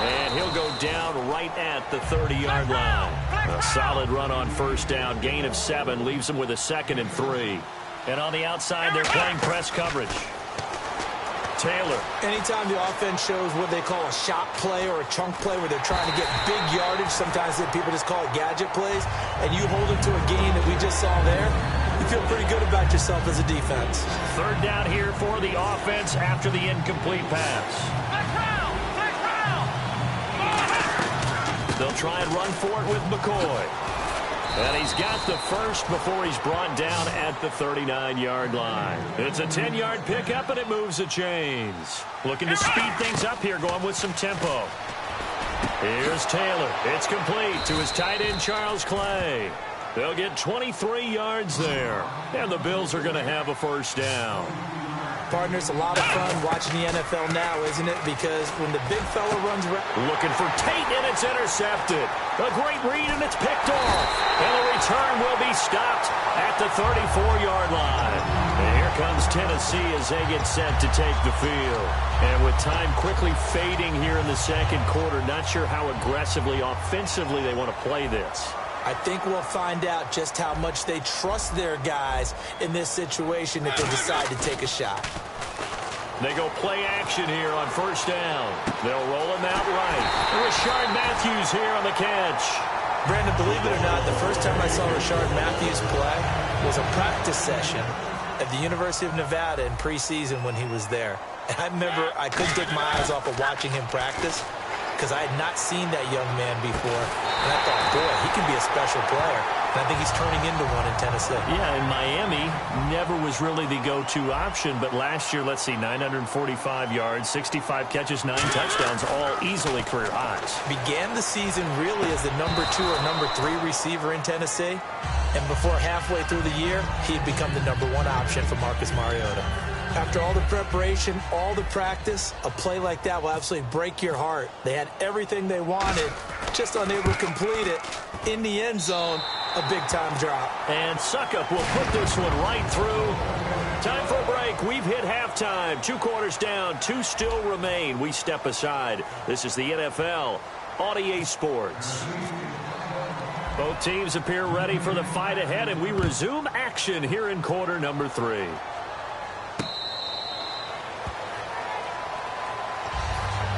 And he'll go down right at the 30-yard line. A solid run on first down. Gain of 7 leaves him with a 2nd and 3. And on the outside, they're playing press coverage. Taylor. Anytime the offense shows what they call a shot play or a chunk play where they're trying to get big yardage, sometimes people just call it gadget plays, and you hold them to a gain that we just saw there, you feel pretty good about yourself as a defense. Third down here for the offense after the incomplete pass. They'll try and run for it with McCoy. And he's got the first before he's brought down at the 39-yard line. It's a 10-yard pickup, and it moves the chains. Looking to speed things up here, going with some tempo. Here's Taylor. It's complete to his tight end, Charles Clay. They'll get 23 yards there. And the Bills are going to have a first down. Partners, a lot of fun watching the NFL now, isn't it? Because when the big fella runs around... Looking for Tate, and it's intercepted. A great read, and it's picked off. And the return will be stopped at the 34-yard line. And here comes Tennessee as they get set to take the field. And with time quickly fading here in the second quarter, not sure how aggressively, offensively they want to play this. I think we'll find out just how much they trust their guys in this situation if they decide to take a shot. They go play action here on first down. They'll roll him out right. Rashard Matthews here on the catch. Brandon, believe it or not, the first time I saw Rashard Matthews play was a practice session at the University of Nevada in preseason when he was there. And I remember I couldn't take my eyes off of watching him practice because I had not seen that young man before. And I thought, boy, he can be a special player. And I think he's turning into one in Tennessee. Yeah, and Miami never was really the go-to option. But last year, let's see, 945 yards, 65 catches, 9 touchdowns, all easily career highs. Began the season really as the number 2 or number 3 receiver in Tennessee. And before halfway through the year, he'd become the number 1 option for Marcus Mariota. After all the preparation, all the practice, a play like that will absolutely break your heart. They had everything they wanted, just unable to complete it. In the end zone, a big-time drop. And Suckup will put this one right through. Time for a break. We've hit halftime. 2 quarters down, 2 still remain. We step aside. This is the NFL on EA Sports. Both teams appear ready for the fight ahead, and we resume action here in quarter number 3.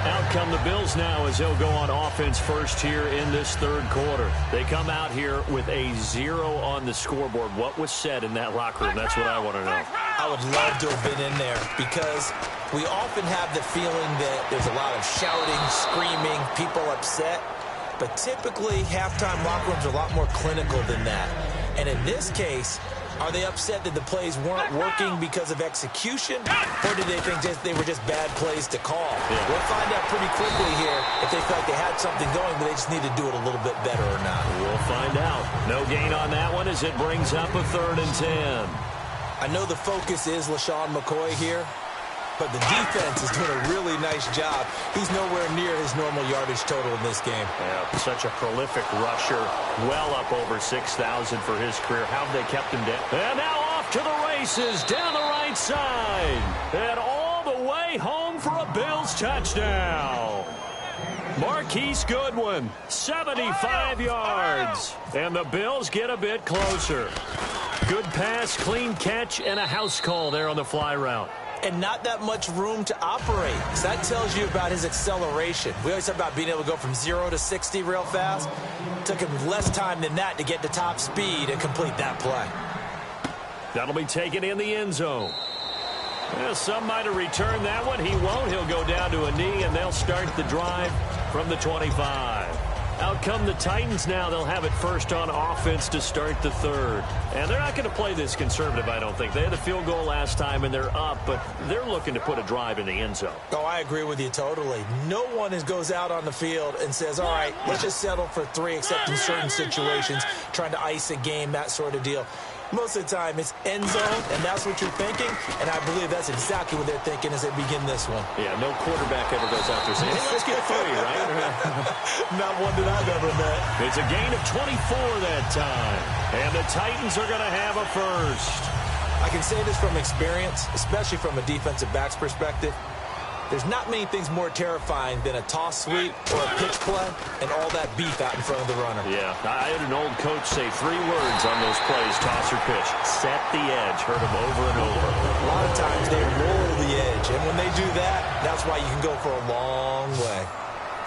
Out come the Bills now as they'll go on offense first here in this third quarter. They come out here with a 0 on the scoreboard. What was said in that locker room? That's what I want to know. I would love to have been in there because we often have the feeling that there's a lot of shouting, screaming, people upset. But typically, halftime locker rooms are a lot more clinical than that. And in this case, are they upset that the plays weren't working because of execution? Or do they think they were just bad plays to call? Yeah. We'll find out pretty quickly here if they felt like they had something going, but they just need to do it a little bit better or not. We'll find out. No gain on that one as it brings up a 3rd and 10. I know the focus is LaShawn McCoy here, but the defense is doing a really nice job. He's nowhere near his normal yardage total in this game. Yeah, such a prolific rusher, well up over 6,000 for his career. How have they kept him down? And now off to the races down the right side. And all the way home for a Bills touchdown. Marquise Goodwin, 75 yards. And the Bills get a bit closer. Good pass, clean catch, and a house call there on the fly route. And not that much room to operate. So that tells you about his acceleration. We always talk about being able to go from 0 to 60 real fast. It took him less time than that to get to top speed and complete that play. That'll be taken in the end zone. Well, some might have returned that one. He won't. He'll go down to a knee, and they'll start the drive from the 25. Out come the Titans now. They'll have it first on offense to start the third. And they're not going to play this conservative, I don't think. They had a field goal last time, and they're up, but they're looking to put a drive in the end zone. Oh, I agree with you totally. No one goes out on the field and says, all right, let's just settle for 3, except in certain situations, trying to ice a game, that sort of deal. Most of the time, it's end zone, and that's what you're thinking, and I believe that's exactly what they're thinking as they begin this one. Yeah, no quarterback ever goes out there saying, hey, let's get 3, right? Not one that I've ever met. It's a gain of 24 that time, and the Titans are going to have a first. I can say this from experience, especially from a defensive back's perspective. There's not many things more terrifying than a toss sweep or a pitch play and all that beef out in front of the runner. Yeah, I had an old coach say 3 words on those plays, toss or pitch. Set the edge. Heard them over and over. A lot of times they roll the edge, and when they do that, that's why you can go for a long way.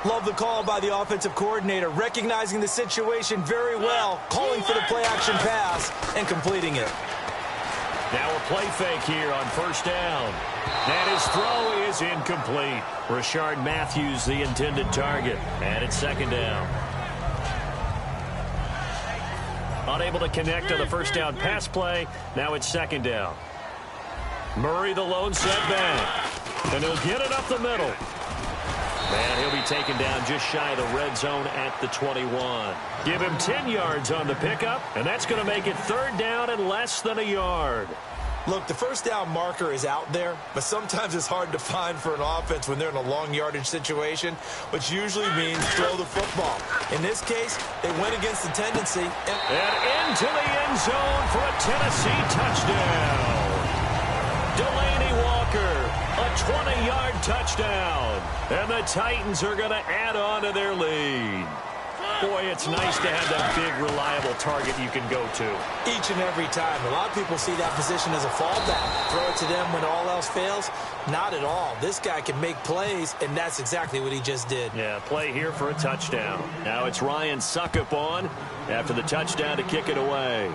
Love the call by the offensive coordinator, recognizing the situation very well, calling for the play-action pass, and completing it. Now a play fake here on first down. And his throw is incomplete. Rashard Matthews, the intended target. And it's second down. Unable to connect on the first down pass play. Now it's second down. Murray, the lone setback. And he'll get it up the middle. And he'll be taken down just shy of the red zone at the 21. Give him 10 yards on the pickup, and that's going to make it third down and less than a yard. Look, the first down marker is out there, but sometimes it's hard to find for an offense when they're in a long yardage situation, which usually means throw the football. In this case, they went against the tendency. And into the end zone for a Tennessee touchdown. Delaney Walker, a 20-yard touchdown. And the Titans are going to add on to their lead. Boy, it's nice to have that big, reliable target you can go to. Each and every time. A lot of people see that position as a fallback. Throw it to them when all else fails. Not at all. This guy can make plays, and that's exactly what he just did. Yeah, play here for a touchdown. Now it's Ryan Suckup on after the touchdown to kick it away.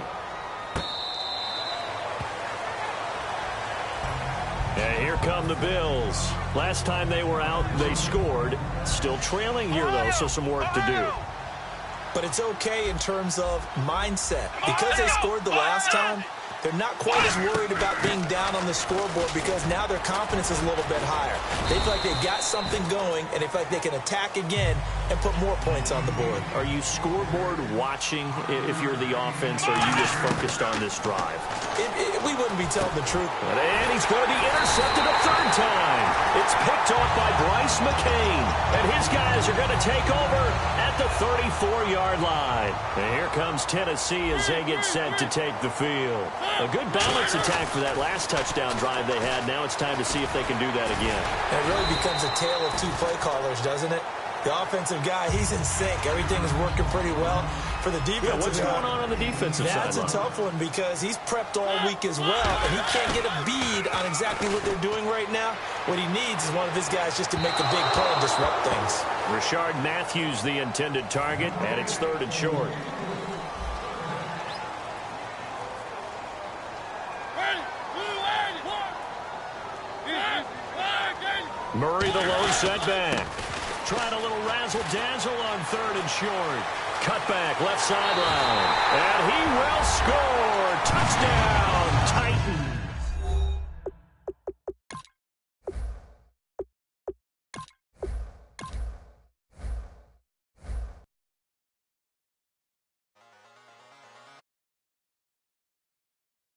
And here come the Bills. Last time they were out, they scored. Still trailing here, though, so some work to do. But it's okay in terms of mindset. Because they scored the last time, they're not quite as worried about being down on the scoreboard because now their confidence is a little bit higher. They feel like they've got something going, and they feel like they can attack again and put more points on the board. Are you scoreboard watching if you're the offense, or are you just focused on this drive? We wouldn't be telling the truth. And he's going to be intercepted a third time. It's picked off by Bryce McCain. And his guys are going to take over at the 34-yard line. And here comes Tennessee as they get set to take the field. A good balance attack for that last touchdown drive they had. Now it's time to see if they can do that again. And it really becomes a tale of 2 play callers, doesn't it? The offensive guy, he's in sync. Everything is working pretty well. For the defensive guy, what's going on the defensive side? That's a tough one because he's prepped all week as well, and he can't get a bead on exactly what they're doing right now. What he needs is one of his guys just to make a big play and disrupt things. Rashard Matthews, the intended target, and it's third and short. Murray, the lone setback. Trying a little razzle-dazzle on third and short. Cutback, left sideline. And he will score. Touchdown,